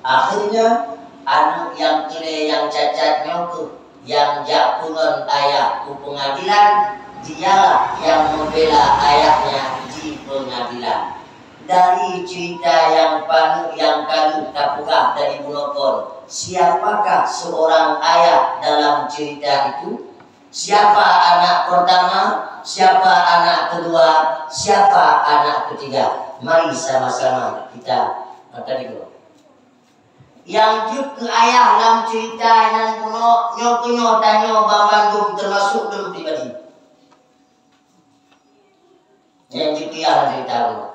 Akhirnya anak yang kelih yang cacat nyoku yang japungan ayah ke pengadilan, dialah yang membela ayahnya di pengadilan. Dari cerita yang penuh yang kalu tapukah dari Bunopon, siapakah seorang ayah dalam cerita itu? Siapa anak pertama, siapa anak kedua, siapa anak ketiga? Mari sama-sama kita tadi dulu. yang juga ayah dalam cerita yang kuno nyo tanyo Bandung termasuk dalam pribadi yang juga ayah cerita kuno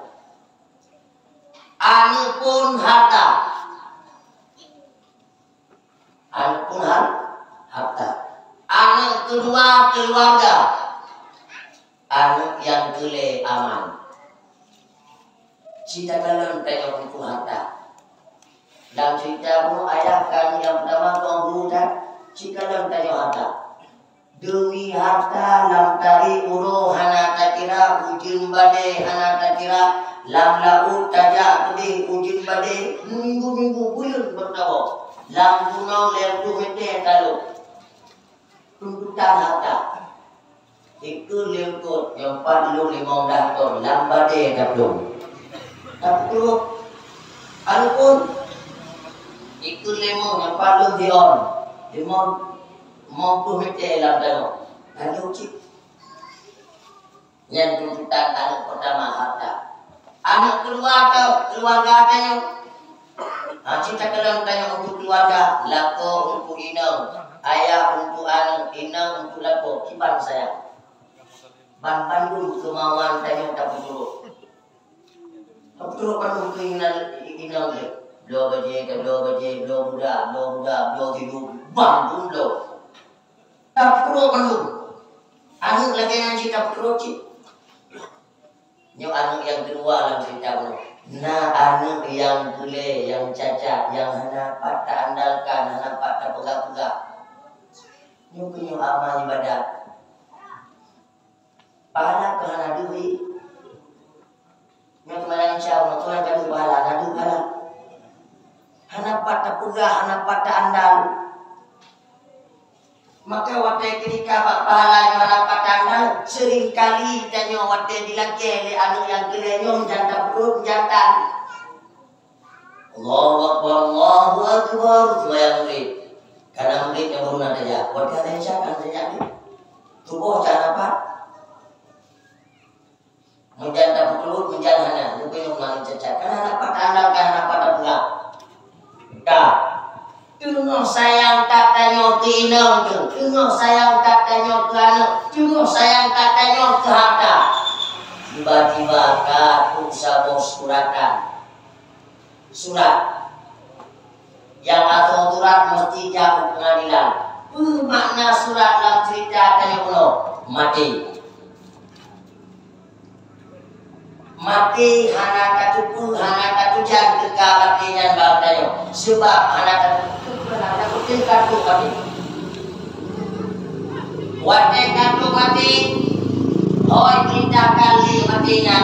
anu pun harta anu kedua keluarga anu yang kele aman cerita dalam tanyo pun harta. Dalam cerita pun ayah kan yang pertama kau guru dan jika dalam tanya harta demi harta lam tari uro hana takira ujin bade hana takira lam laut tajak pedih ujin bade minggu bulan bertawa lam gunau ler tu mete kalau tuntutan harta itu lengkot yang 45 ton lam bade daplum tapi alpun itu lemon yang paling dion lemon mau meter dalam danau lalu cip yang tuntutan anak pertama harta anak keluarga tanya cinta dalam tanya untuk keluarga lako untuk inang ayah untuk anak inang untuk lako kiban saya ban Bandung kemauan tanya tak betul penuh keinginan inang dia Blo baje, blo muda, blo hidup, Bandung blo. Tak perlu Bandung. Anu lagi yang cerita perlu cik. Nyo anu yang kedua dalam cerita blo. Nah anu yang bule, yang cacat, yang hana patah andalkan, hana patah pegak-pegak. Nyo kenyo amal ibadat. Pahala ke hana duit. Nyo kemarin insya Allah Tuhan kadu pahala, nadu pahala. Hana patah pegah, hana patah andal. Maka waktu ketika pak pahala hana patah andal, seringkali danyo waktu dilake le anu yang kelenyo janta perut jantan. Allahu Akbar, semuanya murid. Karena murid yang baru nanti ya, waktu ada yang siapkan saja ni. Tubuh jangan apa? Menjanta perut, menjanta hana. Mungkin yang maling cacat. Karena hana patah andal, hana patah pegah. Tengok sayang katanya ke inang tu, tengok sayang katanya ke anak, tengok sayang katanya ke harta. Tiba-tiba kartu sabung suratan, surat yang atau surat mesti jauh pengadilan. Makna surat dalam cerita tanya kuno mati. Mati hana katuku hana katujan keka mati yang bagdayo sebab hana katuku hana katuku kartu mati wate kartu mati hoi kita kali matinya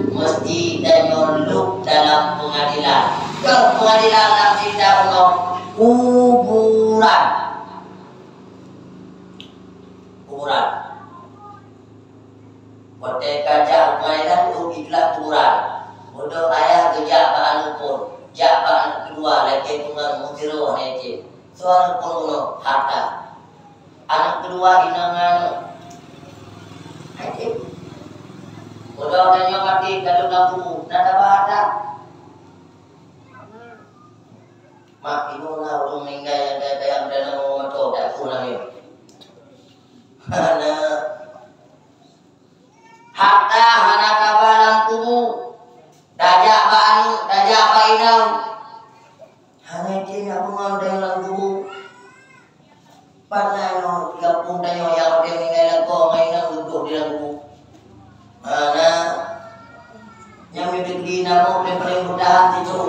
mesti danyoluk dalam pengadilan ke pengadilan dalam cerita kuno kuburan Wate kaca pengadilan itulah kuburan. Bodoh ayah kerja baan pun, jak baan kedua lagi tunggal mutiru hanya soal pun harta. Anak kedua inangan, hati. Bodoh tanya mati kalau lampu, nada bahasa. Mak ibu lah orang meninggal yang dana mau mato tak pulang ni. Harta hana kabalan kubu dajak bainau hana dia bungon dengan kubu panai no gapung tanyo yang dia meninggal ko mainan duduk di dalam kubu mana yang milik di namo paling mudah itu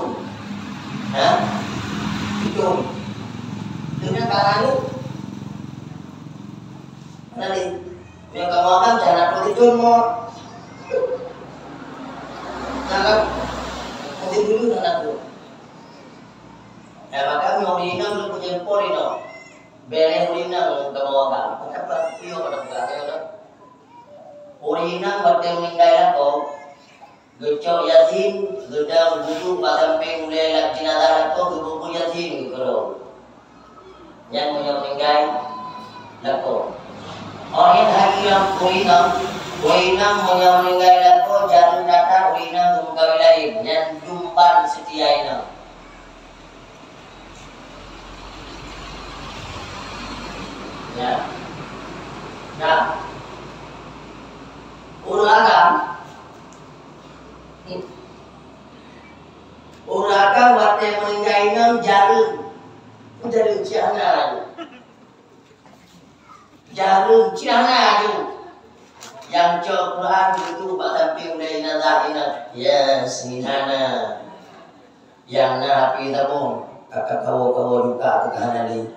itu dengan kanan lu nanti yang kamu akan jangan itu mau jangan nanti dulu anakku ya maka mau dinam lu punya pori no bere dinam kamu akan apa iyo pada belakang dinam waktu meninggal aku gecok yasin gedang buku sampai mulai lagi jenazah aku buku yasin gitu yang meninggal aku orang hari yang kuinam yang meninggal aku jalan datar kuinam kawin lain yang jumpan setia ina Ya. Nah, uragan wate meninggainam jarum ciana jarum ciana yang Quran itu Pak Samping dari nazarina ya senihana yang napi tabung kakak kawo duka kehanali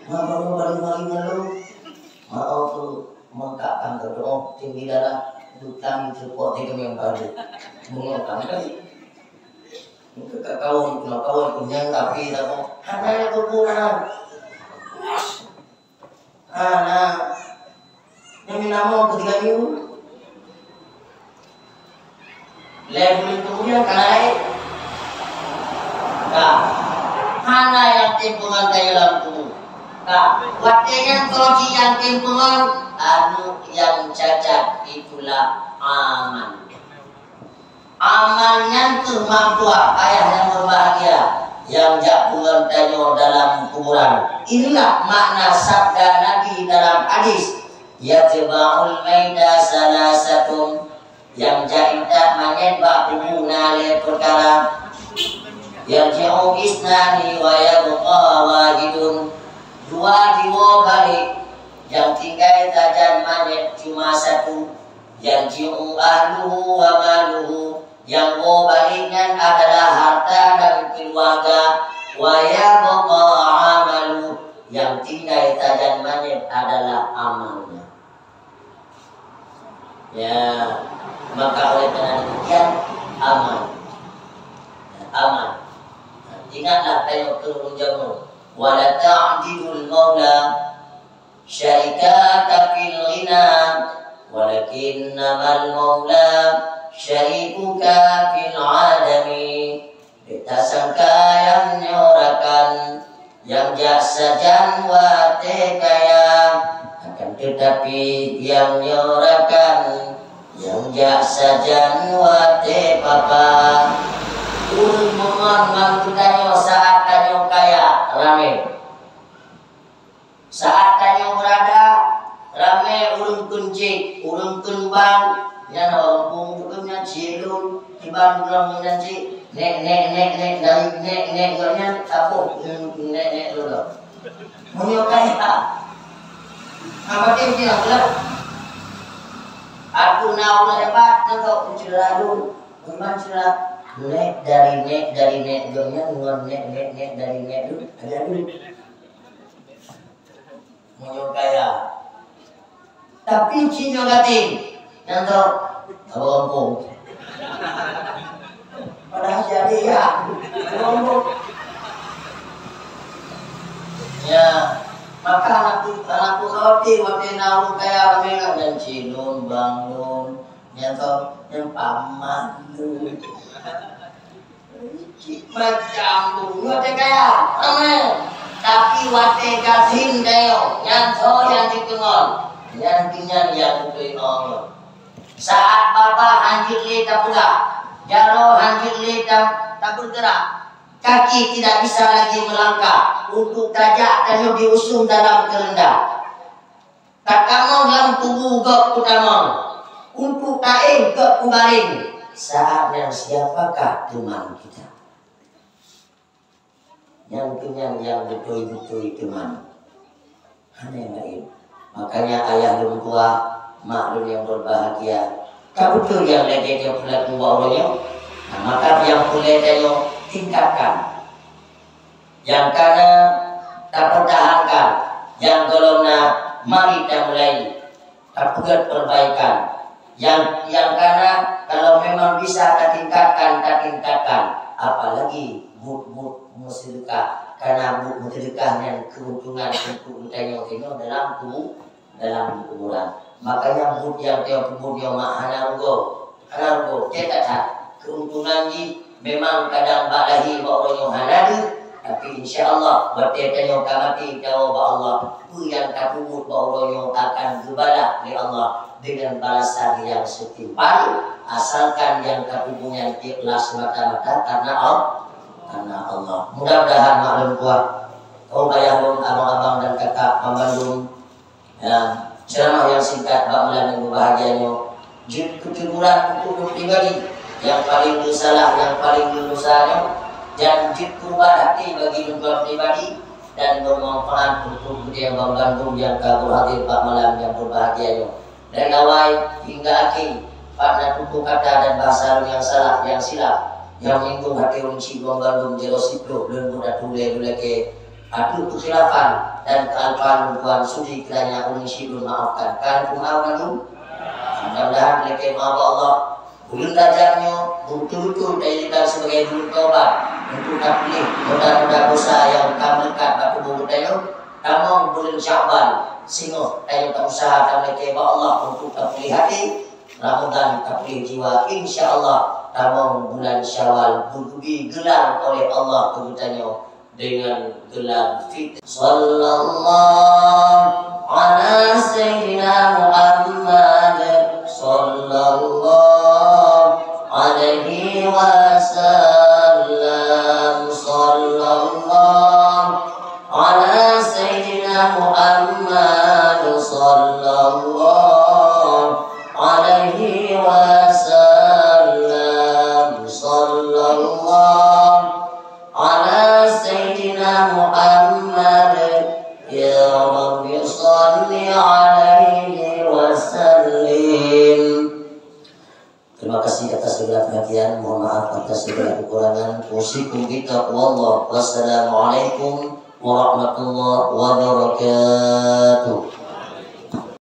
mau balik lu mau tuh mengkakang kedong tinggi darah duka support di kami yang baru mengokang kali kakak kawo punya tapi tabung hanya kebunan yang minamo ketika minggu level kemudian kanai hana yang timpungan kayu lampu watenya koji yang timpungan anu yang cacat itulah amannya kemampuan ayah yang berbahagia yang japungan tanyo dalam kuburan. Inilah makna sabda Nabi dalam hadis yatba'ul maida salasatun yang jaidah manyedba kubuna le perkara yarji'u isnani wa yabqa wahidun dua diwo balik yang tinggal tajan manyed cuma satu yarji'u ahluhu wa maluhu yang mau baliknya adalah harta dan keluarga wa yabqa amalu yang tinggal tajan manyed adalah amalnya. Ya, maka oleh karena demikian aman. Ingatlah tengok turun jamu. Wala ta'didul maula syarikata fil ghina walakinnamal maula syarikuka fil adami. Kita sangka yang nyorakan yang jasa janwa tekaya akan tetapi yang nyorakan yang jasa janwa te papa urun mohon mantudanyo saat tanyo kaya rame saat tanyo berada rame urun kunci urun kunbang yang orang hukumnya cilun tiban dalam nanti nek dari gornya tapo nek dulu munyo kaya apa dia bilang aku nauna hebat untuk mencela dulu mencela nek dari nek gornya ngon nek dari nek dulu ada dulu munyo kaya tapi cinyo gating nanto apa kampung padahal jadi ya kampung ya maka anakku khawatir waktu naung kaya mereka dan cilun bangun nyanto yang paman lu macam bunga te kaya tapi waktu gasin dayo nyanto yang dikenal nyantinya yang bukui Allah saat bapak hanjir li tak pula jaro hanjir li tak bergerak kaki tidak bisa lagi melangkah untuk tajak dan diusung dalam kerendah. Tak kamu dalam tubuh gak kutamang untuk kain gak kubaring. Saatnya siapakah teman kita? Yang kenyang yang betul-betul teman. Hanya yang lain. Makanya ayah dan tua, mak dan yang berbahagia. Kau betul yang lagi dia pula membawa nah, maka yang boleh dia tingkatkan yang karena tak pertahankan yang golongna mari kita mulai tak buat perbaikan yang karena kalau memang bisa tak tingkatkan apalagi bud musyrikah karena bud musyrikah yang keuntungan untuk utanya dalam kuburan makanya bud yang bud yang hanargo cetak keuntungan ini memang kadang balahi orang yang hanadu tapi insyaallah bertiap yang kamati jawab Allah ku yang kabut orang yang akan gebala oleh Allah dengan balasan yang setimpal asalkan yang kabutnya ikhlas mata-mata karena Allah mudah-mudahan maklum kuat kau bayahun abang-abang dan kakak Bandung. Ya, ceramah yang singkat Pak Mulan yang berbahagianya. Kecuburan untuk pribadi yang paling bersalah, yang paling berdosanya, dan kurban hati bagi tujuan pribadi dan bermanfaat untuk budaya Bang Bandung yang kabur hadir Pak Malam yang berbahagianya. Dari awal hingga akhir, pada tubuh kata dan bahasa yang salah, yang silap, yang menyinggung hati unci Bang Bandung jerosiplo dan mudah tule ke adu kekhilafan dan kealpaan Tuan Sudi kiranya unci maafkan kan Bandung. Mudah-mudahan mereka maaf Allah ulun belajarnya betul-betul dijadikan sebagai bulan taubat untuk pilih mudah-mudahan dosa yang kamu dekat batu budaya kamu bulan Syawal singo ayo tak usaha kamu mereka Allah untuk pilih hati Ramadan pilih jiwa insyaallah kamu bulan Syawal digelar oleh Allah kebutuhannya dengan gelar fit sallallahu ala sayyidina Muhammad sallallahu alaihi wasallam sallallahu ala sayyidina Muhammad sallallahu alaihi wasallam sallallahu ala sayyidina Muhammad ya Rabbi salli alaihi wasallim. Terima kasih atas segala perhatian, mohon maaf atas segala kekurangan. Usikum bitaqwallah. Wassalamualaikum warahmatullahi wabarakatuh.